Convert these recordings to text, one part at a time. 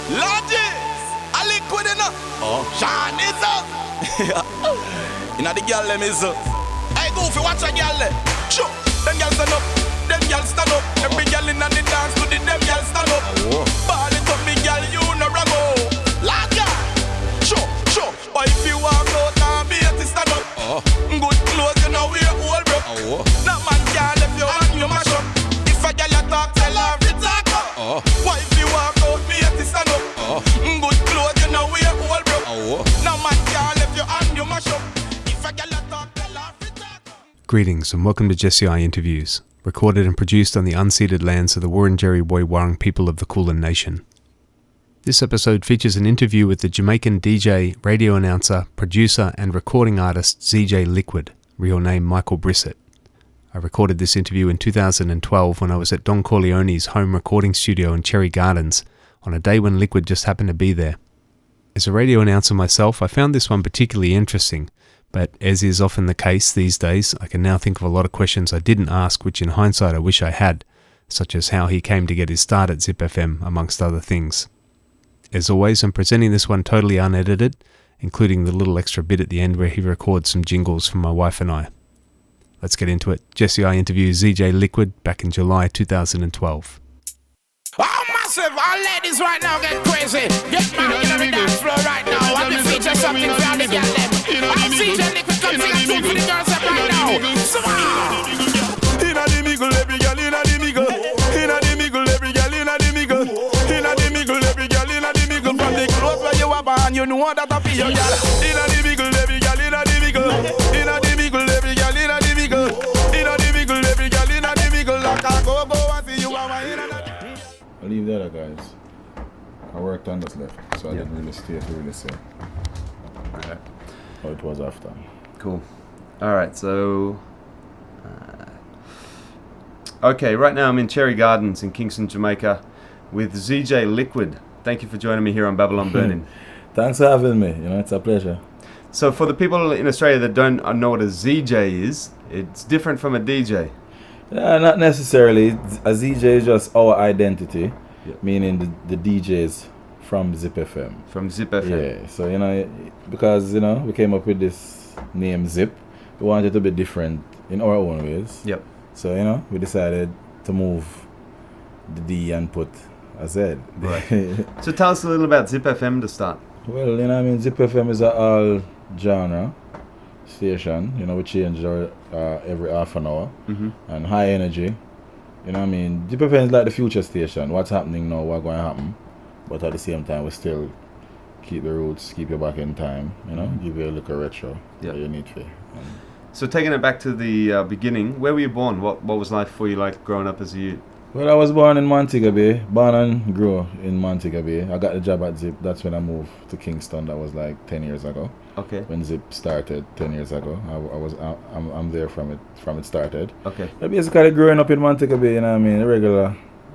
Lodges, a liquid enough. Sean is up. You know the girl them is up. Hey Goofy, watch a girl them. Sure, them girls stand up. Them girls stand up. Every girl in the dance to the them girls stand up. Ball it up, big girl, you no rago. Lad girl, sure. But if you walk out now, be at the stand up. Good clothes, you know we're all broke. No man can't left you and you mash up. If a girl a talk, tell her to talk up. Why if you walk out, be at the stand up. Good clothes, you know we're all broke. No man can't left you and you mash up. If a girl a talk, tell her to talk up. Greetings and welcome to Jesse I Interviews, recorded and produced on the unceded lands of the Wurundjeri Woiwurrung people of the Kulin Nation. This episode features an interview with the Jamaican DJ, radio announcer, producer and recording artist ZJ Liquid, real name Michael Brissett. I recorded this interview in 2012 when I was at Don Corleone's home recording studio in Cherry Gardens on a day when Liquid just happened to be there. As a radio announcer myself, I found this one particularly interesting, but as is often the case these days, I can now think of a lot of questions I didn't ask which in hindsight I wish I had, such as how he came to get his start at Zip FM, amongst other things. As always, I'm presenting this one totally unedited, including the little extra bit at the end where he records some jingles from my wife and I. Let's get into it. Jesse I interviews ZJ Liquid back in July 2012. Oh, massive! All ladies right now get crazy. Get back on the dance floor right now. Want to feature something for the girl them. I'm ZJ Liquid come sing a tune for the girls up right now. Smile! Inna the middle, every girl inna the middle. Inna the middle, every girl inna the middle. Inna the middle, every girl inna the middle. From the clothes where you are born, you know that I feel your girl. Inna the middle, every girl inna the middle. Inna the middle, every girl inna the middle. Inna the middle, every girl inna the middle. Like I go and see you are inna the. I leave the other guys. I worked on this left, so I didn't really stay to really say how it was after. Cool. Alright, so... Okay, right now I'm in Cherry Gardens in Kingston, Jamaica with ZJ Liquid. Thank you for joining me here on Babylon Burning. Thanks for having me, it's a pleasure. So for the people in Australia that don't know what a ZJ is, it's different from a DJ. Not necessarily. A ZJ is just our identity, meaning the DJs from Zip FM. From Zip FM. Yeah, so because we came up with this name Zip, we wanted it to be different in our own ways. Yep. So we decided to move the D and put a Z. Right. So tell us a little about Zip FM to start. Well, Zip FM is an all genre station. We change our every half an hour, and high energy. Zip FM is like the future station. What's happening now? What's going to happen? But at the same time, we still keep the roots, keep you back in time. Give you a little retro that you need for. So taking it back to the beginning, where were you born? What was life for you like growing up as a youth? Well, I was born in Montego Bay, born and grew in Montego Bay. I got the job at Zip. That's when I moved to Kingston. That was like 10 years ago. Okay. When Zip started 10 years ago, I'm there from it started. Okay. I basically growing up in Montego Bay, a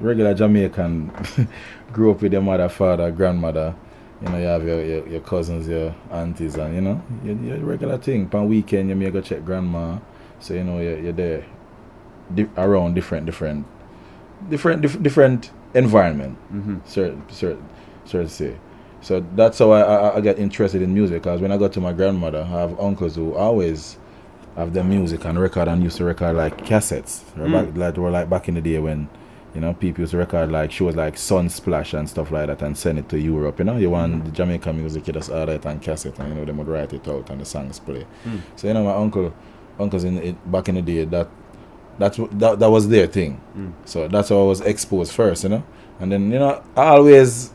regular Jamaican. Grew up with your mother, father, grandmother. You have your cousins, your aunties, and your regular thing. On weekend, you may go check grandma. So you're there, around different environment. Certain say. So that's how I get interested in music. Because when I go to my grandmother, I have uncles who always have their music and record and used to record like cassettes. Back in the day when. People used to record like shows like Sunsplash and stuff like that and send it to Europe. You want the Jamaican music, you just order it on cassette and they would write it out and the songs play. So my uncles back in the day that was their thing. So that's how I was exposed first, and then I always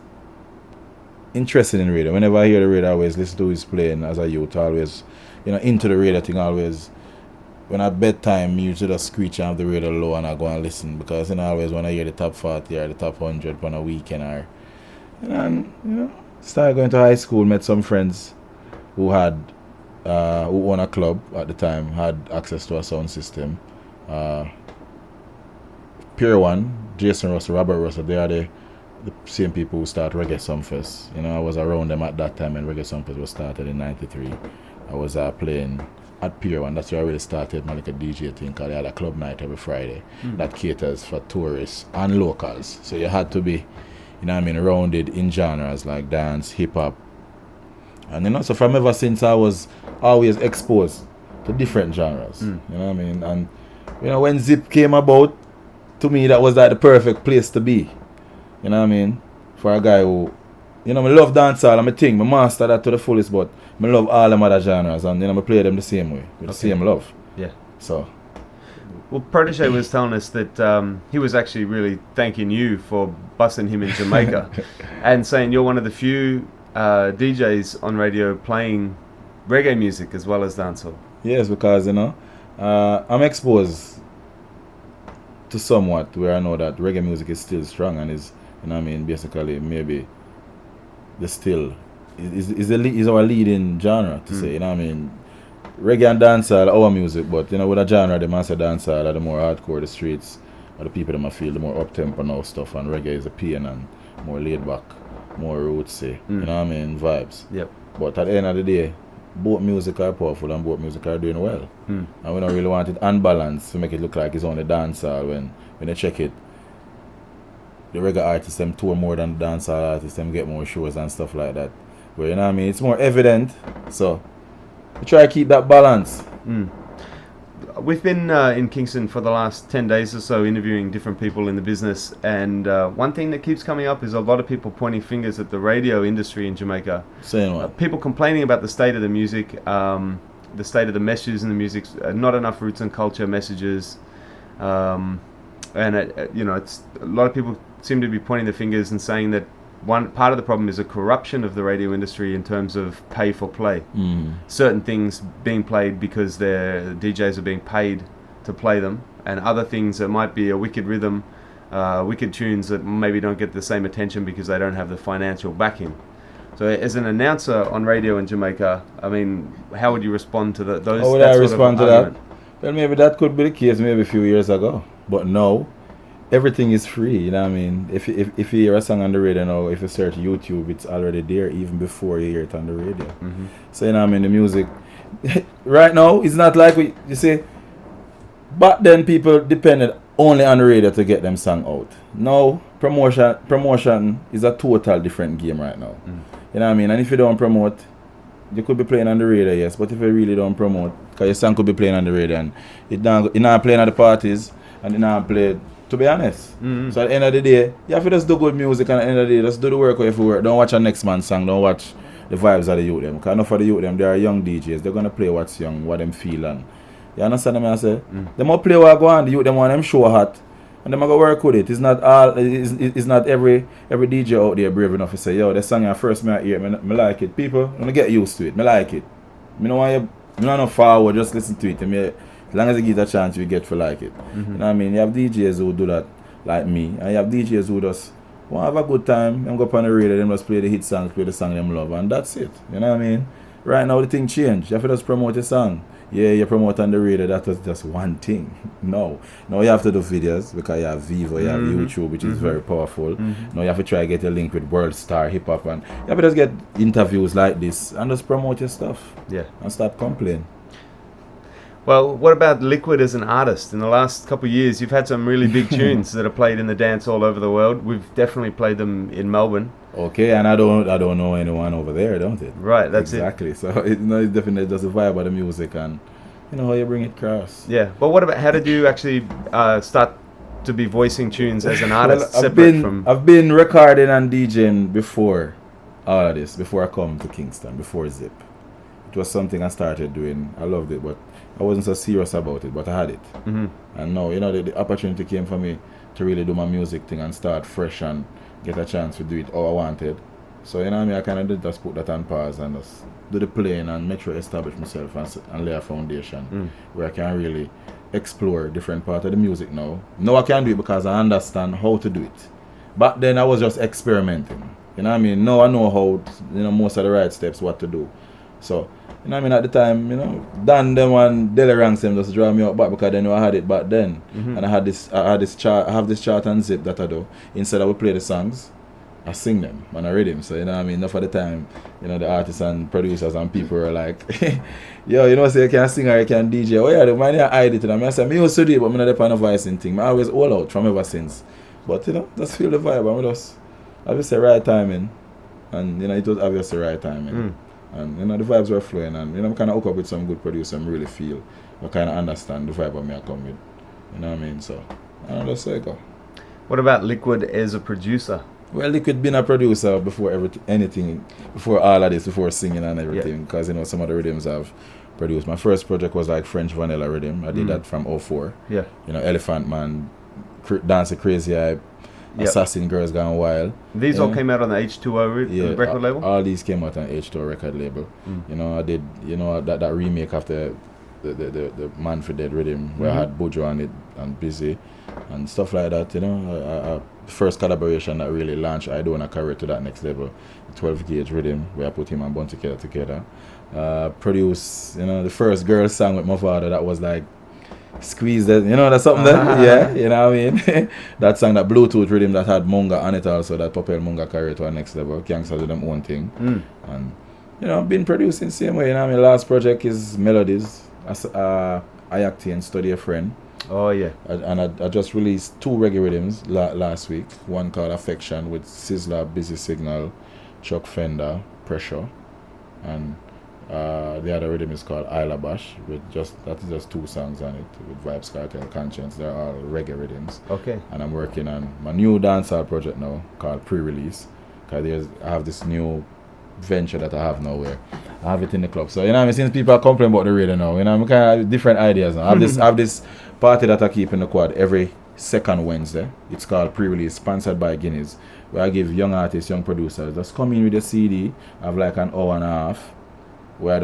interested in radio. Whenever I hear the radio, I always listen to his playing as a youth. Always into the radio thing. Always. When at bedtime, you usually just screech and have the radio low and I go and listen because I always want to hear the top 40 or the top 100 on a weekend started going to high school, met some friends who owned a club at the time, had access to a sound system. Pier 1, Jason Russell, Robert Russell, they are the same people who started Reggae Sumfest. I was around them at that time when Reggae Sumfest was started in 93. I was playing at Pier 1, that's where I really started like a DJ thing, because they had a club night every Friday that caters for tourists and locals. So you had to be you know what I mean, rounded in genres like dance, hip hop. And you know, so from ever since I was always exposed to different genres. You know what I mean? And you know, when Zip came about, to me that was like the perfect place to be. You know what I mean? For a guy who, you know, I love dancehall, I'm a thing, I master that to the fullest, but I love all them other genres, and you know, I play them the same way, with the same love. Yeah. So. Well, Protege was telling us that he was actually really thanking you for busting him in Jamaica and saying you're one of the few DJs on radio playing reggae music as well as dancehall. Yes, because, you know, I'm exposed to somewhat where I know that reggae music is still strong and is, you know what I mean, basically maybe the still is our leading genre to say, you know what I mean. Reggae and dancehall our music, but you know, with a genre, the man say dancehall are the more hardcore, the streets, or the people that I feel the more up tempo now stuff, and reggae is a pain and more laid back, more rootsy, you know what I mean, vibes. Yep. But at the end of the day, both music are powerful and both music are doing well. And we don't really want it unbalanced to make it look like it's only dancehall when you check it. The reggae artists them tour more than the dancehall artists, them get more shows and stuff like that. But you know what I mean, it's more evident, so we try to keep that balance. We've been in Kingston for the last 10 days or so interviewing different people in the business, and one thing that keeps coming up is a lot of people pointing fingers at the radio industry in Jamaica. Saying what? People complaining about the state of the music, the state of the messages in the music, not enough roots and culture messages, and you know, it's a lot of people seem to be pointing their fingers and saying that one part of the problem is a corruption of the radio industry in terms of pay for play. Certain things being played because their DJs are being paid to play them, and other things that might be a wicked rhythm, wicked tunes that maybe don't get the same attention because they don't have the financial backing. So as an announcer on radio in Jamaica, I mean, how would you respond to those? How would I respond to that? Well, maybe that could be the case maybe a few years ago, but no. Everything is free, you know what I mean? If you hear a song on the radio now, if you search YouTube, it's already there even before you hear it on the radio. So, you know what I mean? The music, right now, it's not like, you see, back then people depended only on the radio to get them song out. Now, promotion is a total different game right now. You know what I mean? And if you don't promote, you could be playing on the radio, yes, but if you really don't promote, because your song could be playing on the radio and you're not playing at the parties and you're not playing. To be honest. So at the end of the day, you have to just do good music, and at the end of the day, just do the work if you work. Don't watch a next man's song, don't watch the vibes of the youth them. Because enough for the youth them, they are young DJs, they're gonna play what's young, what them feel, and you understand what I say? They might play what go on, the youth them want them show hot, and them go work with it. It's not all it's not every DJ out there brave enough to say, yo, the song I first me hear, me like it. People, I'm gonna get used to it. Me like it. Me don't want you not forward, just listen to it. As long as you give a chance, you get to like it. You know what I mean? You have DJs who do that, like me, and you have DJs who just want to have a good time, and go up on the radio, them just play the hit songs, play the song them love, and that's it. You know what I mean? Right now, the thing changed. You have to just promote your song. Yeah, you promote on the radio, that was just one thing. No, you have to do videos, because you have Vivo, you have YouTube, which is very powerful. Now you have to try to get a link with World Star, Hip Hop, and you have to just get interviews like this, and just promote your stuff. Yeah. And stop complaining. Well, what about Liquid as an artist? In the last couple of years, you've had some really big tunes that are played in the dance all over the world. We've definitely played them in Melbourne. Okay, and I don't know anyone over there, don't it? Right, that's exactly. So it's definitely just a vibe of the music and you know how you bring it across. Yeah, but what about how did you actually start to be voicing tunes as an artist? Well, I've been recording and DJing before all of this, before I come to Kingston, before Zip. It was something I started doing. I loved it, but I wasn't so serious about it, but I had it. And now, you know, the opportunity came for me to really do my music thing and start fresh and get a chance to do it how I wanted. So, you know what I mean, I kind of did just put that on pause and just do the playing and make sure I establish myself and lay a foundation where I can really explore different parts of the music now. Now I can do it because I understand how to do it. Back then I was just experimenting. You know what I mean? Now I know how, you know, most of the right steps, what to do. So, you know what I mean, at the time, you know, Dan them and Dele Ranks them just draw me out back because they know I had it back then. And I have this chart and Zip that I do. Instead I would play the songs, I sing them and I read them. So, you know what I mean, enough of the time, you know, the artists and producers and people are like, yo, you know, say you can sing or you can DJ. Oh yeah, the man I hide it. And I say, I used to do it, but I'm not the kind of voicing thing. I always all out from ever since. But, you know, just feel the vibe. I'm just obviously right timing, and it was obviously right timing, and the vibes were flowing, and I kind of hook up with some good producer. I really feel I kind of understand the vibe of me I come with. You know what I mean? So I don't know, that's how it go. What about Liquid as a producer? Well, Liquid been a producer before anything, before all of this, before singing and everything, because some of the rhythms I've produced. My first project was like French Vanilla Rhythm. I did that from 2004. Yeah. Elephant Man, Dance Crazy Eye, Assassin, Girls Gone Wild. These all came out on the H2O record label? All these came out on H2O record label. I did, that remake of the Man for Dead Rhythm, where I had Bujo on it and Busy and stuff like that, first collaboration that really launched I do want a career to that next level. 12 gauge rhythm where I put him and Bunty together. Produce, the first girl song with my father that was like Squeeze that, that's something that, yeah, you know what I mean? That song, that Bluetooth rhythm that had Munga on it also, that propelled Munga career to our next level. Gangsters do them own thing. And, been producing same way, last project is Melodies. I act and study a friend. Oh yeah. And I just released 2 reggae rhythms last week. One called Affection with Sizzler, Busy Signal, Chuck Fender, Pressure, and the other rhythm is called Isla Bash that is just 2 songs on it with Vibes Cartel, Conscience. They're all reggae rhythms. Okay. And I'm working on my new dancehall project now called Pre-Release, because I have this new venture that I have now where I have it in the club. So since people are complaining about the radio now, I'm kind of different ideas now. I have this party that I keep in the quad every second Wednesday. It's called Pre-Release, sponsored by Guinness, where I give young artists, young producers, just come in with a CD. I have like an hour and a half where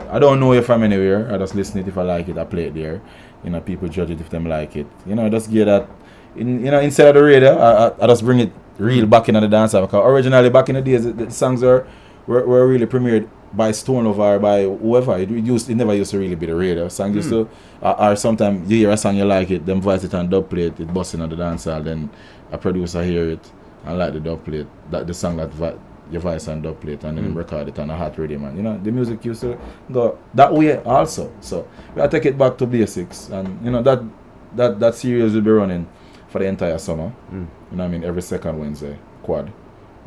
I don't know if I'm anywhere. I just listen it. If I like it, I play it there. People judge it if them like it. Just get that. Instead of the radio, I just bring it real back in the dance. Because originally back in the days, the songs were really premiered by Stone or by whoever. It never used to really be the radio. Song used to, or sometimes you hear a song you like it, them voice it and dub play it busting on the dance hall, then a producer hear it and like the dub plate, that the song that your voice and dub plate, and then record it on a hot radio, man. The music used to go that way also. So we gotta take it back to basics, and that series will be running for the entire summer. Every second Wednesday, quad.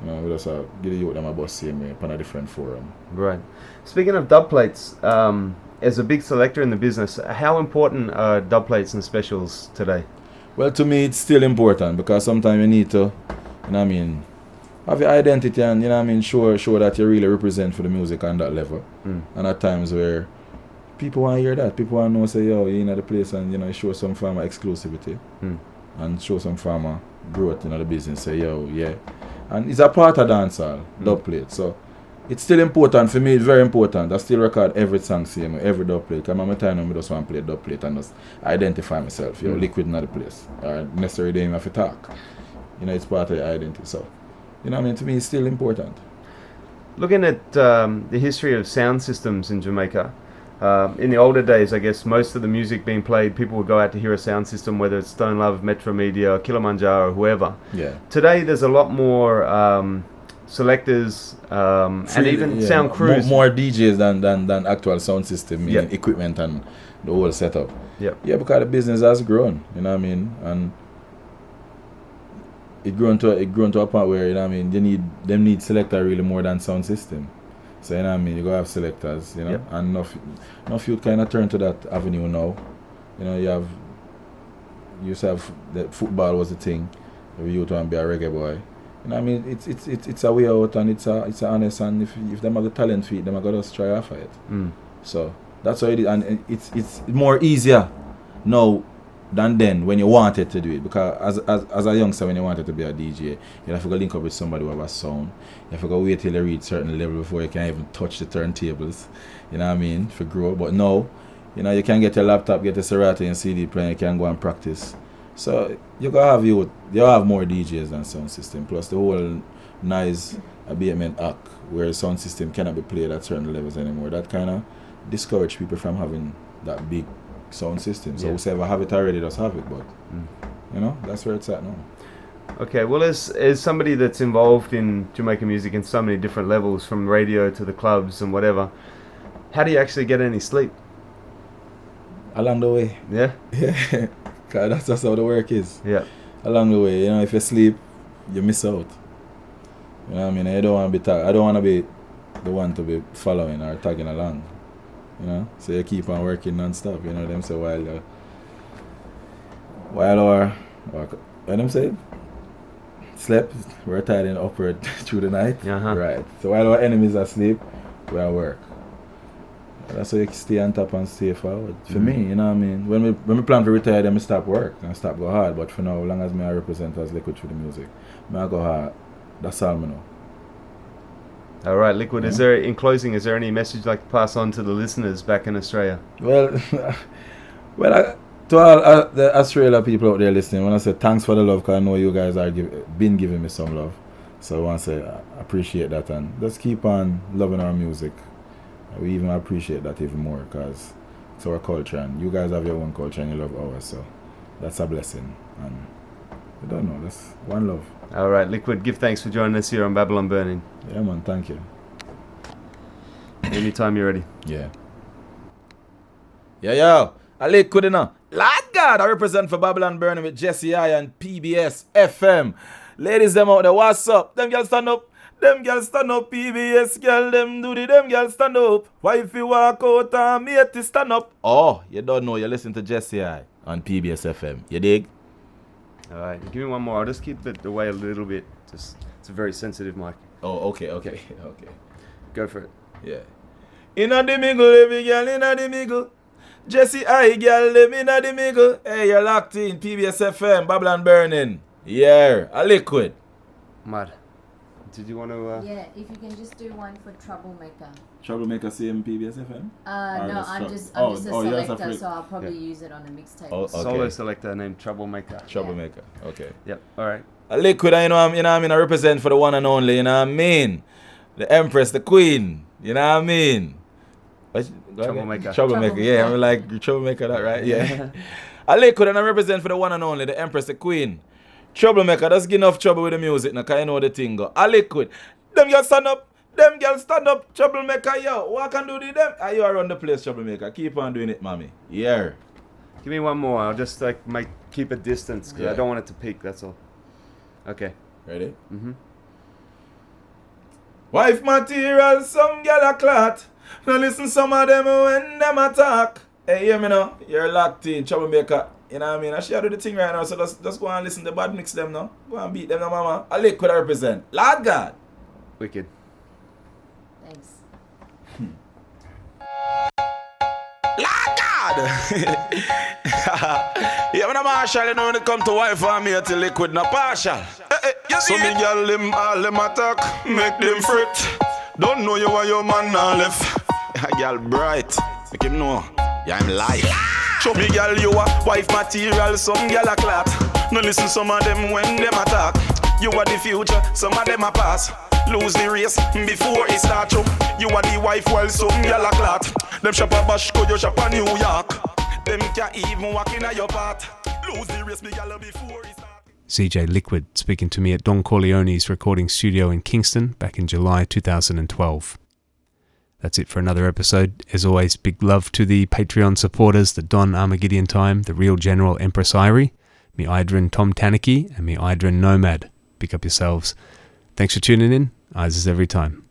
We just give the youth them a bus same way on a different forum. Right. Speaking of dub plates, as a big selector in the business, how important are dub plates and specials today? Well, to me, it's still important, because sometimes you need to, have your identity and, show that you really represent for the music on that level. And at times where people want to hear that, people want to know, say, yo, you're in the place, and, you show some form of exclusivity and show some form of growth in the business, say, yo, yeah. And it's a part of dancehall, dub plate. So it's still important for me. It's very important. I still record every song same, every dub plate. Because I'm time I just want to play dub plate and just identify myself. Liquid in the place, or necessarily don't even have to talk. It's part of your identity. So, to me, it's still important. Looking at the history of sound systems in Jamaica, in the older days, I guess most of the music being played, people would go out to hear a sound system, whether it's Stone Love, Metro Media, Kilimanjaro, whoever. Yeah. Today, there's a lot more selectors and even sound crews. More DJs than actual sound system, equipment and the whole setup. Yeah. Yeah, because the business has grown, and it grown to a point where, they need selector really more than sound system. So, you go have selectors, and enough youth kind of turn to that avenue now. You used to have, the football was the thing. Every youth want to be a reggae boy. It's a way out, and it's a honest, and if them have the talent for it, them are going to try after it. So, that's why it is, and it's more easier now than then when you wanted to do it, because as a youngster, when you wanted to be a DJ, you have to go link up with somebody who have a sound. You have to go wait till you reach certain level before you can even touch the turntables, for grow. But now, you can get your laptop, get a Serato and CD player, you can go and practice. So you have more DJs than sound system, plus the whole noise abatement act where sound system cannot be played at certain levels anymore. That kind of discourage people from having that big sound system. So whoever have it already does have it, but that's where it's at now. Okay, well, as somebody that's involved in Jamaican music in so many different levels, from radio to the clubs and whatever, how do you actually get any sleep? Along the way. Yeah? Yeah. Cause that's how the work is. Yeah. Along the way, if you sleep, you miss out. You know what I mean? I don't want to be I don't want to be the one to be following or tagging along. You know? So you keep on working non-stop, you know them say while them say slept, we're tired and upward through the night. Right. So while our enemies are asleep, we are work. That's how you stay on top and stay forward. For me, you know what I mean? When we plan to retire, then we stop work and stop go hard. But for now, as long as I represent as Liquid through the music, I go hard. That's all I know. All right, Liquid. Yeah. In closing, is there any message you'd like to pass on to the listeners back in Australia? Well, to all the Australia people out there listening, I want to say thanks for the love, because I know you guys are been giving me some love. So I want to say I appreciate that, and just keep on loving our music. We even appreciate that even more, because it's our culture, and you guys have your own culture and you love ours, so that's a blessing. And I don't know, that's one love. All right, Liquid, give thanks for joining us here on Babylon Burning. Yeah, man, thank you. Anytime you're ready. Yeah. Yo, I Liquid enough. Lord God, I represent for Babylon Burning with Jesse I and PBS FM. Ladies, them out there, what's up? Them girls stand up. Them girls stand up, PBS girl, them do them girls stand up. Why if you walk out and mate to stand up? Oh, you don't know, you listen to Jesse I on PBS FM. You dig? Alright, give me one more. I'll just keep it away a little bit. It's a very sensitive mic. Oh, okay. Go for it. Yeah. Inna the middle, every girl inna the middle. Jesse I girl, them inna the middle. Hey, you're locked in PBS FM, Babylon Burning. Yeah, a Liquid. Mad. Did you want to... Yeah, if you can just do one for Troublemaker. Troublemaker same PBS FM? No, I'm just a selector, so I'll probably use it on a mixtape. Oh, okay. Solo selector named Troublemaker. Troublemaker, okay. Yep, alright. A Liquid, you know what I mean? I represent for the one and only, you know what I mean? The Empress, the Queen, you know what I mean? Troublemaker, yeah, I'm like Troublemaker, that right? Yeah. A Liquid, and I represent for the one and only, the Empress, the Queen. Troublemaker, just give enough trouble with the music now, because you know the thing go. A Liquid, them girls stand up, Troublemaker, yo, what can do to them? You are on the place, Troublemaker, keep on doing it, mommy. Yeah. Give me one more, I'll just keep a distance, because I don't want it to peak, that's all. Okay. Ready? Mm-hmm. Wife material, some girl a clot. Now listen some of them when them attack. Hey, hear me now, you're locked in, Troublemaker. You know what I mean? I should do the thing right now, so just go and listen to the bad mix them now. Go and beat them now, mama. A Liquid I represent. Lord God. Wicked. Thanks. Lord God! Yeah, when I'm partial, you know when it come to wife and me, it's Liquid, not partial. So me girl, them all them attack, make them fret. Don't know you are your man now left. Girl bright, make him know, yeah, I'm live. Show me girl you are wife material, some girl a clot. No listen some of them when them attack. You are the future, some of them a pass. Lose the race before it start up. You are the wife while some girl a clot. Them shop a Bashko, you shop a New York. Them can't even walk in your path. Lose the race girl before it start. CJ Liquid speaking to me at Don Corleone's recording studio in Kingston back in July 2012. That's it for another episode. As always, big love to the Patreon supporters, the Don Armageddon Time, the Real General Empress Irie, me Idrin Tom Taniki, and me Idrin Nomad. Pick up yourselves. Thanks for tuning in. Eyes is every time.